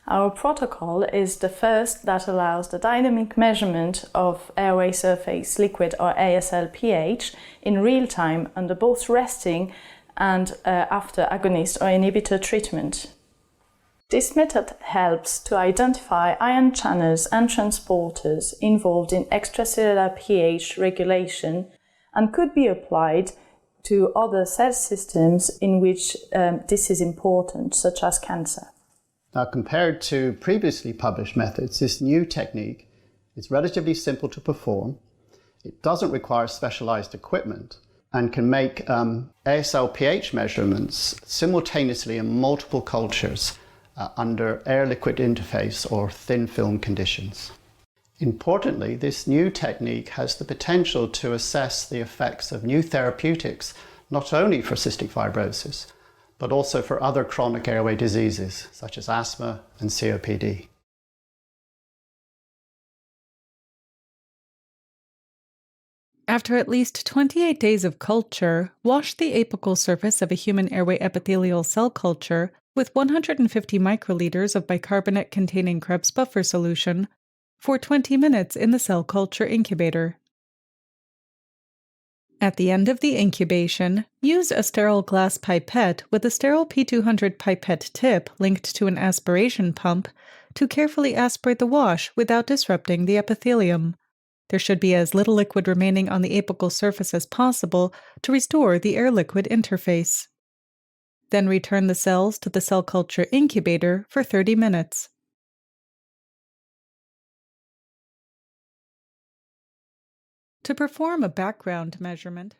Our protocol is the first that allows the dynamic measurement of airway surface liquid or ASL pH in real time under both resting and after agonist or inhibitor treatment. This method helps to identify ion channels and transporters involved in extracellular pH regulation and could be applied to other cell systems in which this is important, such as cancer. Now, compared to previously published methods, this new technique is relatively simple to perform. It doesn't require specialized equipment and can make ASL pH measurements simultaneously in multiple cultures under air-liquid interface or thin film conditions. Importantly, this new technique has the potential to assess the effects of new therapeutics, not only for cystic fibrosis, but also for other chronic airway diseases, such as asthma and COPD. After at least 28 days of culture, wash the apical surface of a human airway epithelial cell culture with 150 microliters of bicarbonate-containing Krebs buffer solution for 20 minutes in the cell culture incubator. At the end of the incubation, use a sterile glass pipette with a sterile P200 pipette tip linked to an aspiration pump to carefully aspirate the wash without disrupting the epithelium. There should be as little liquid remaining on the apical surface as possible to restore the air-liquid interface. Then return the cells to the cell culture incubator for 30 minutes. To perform a background measurement,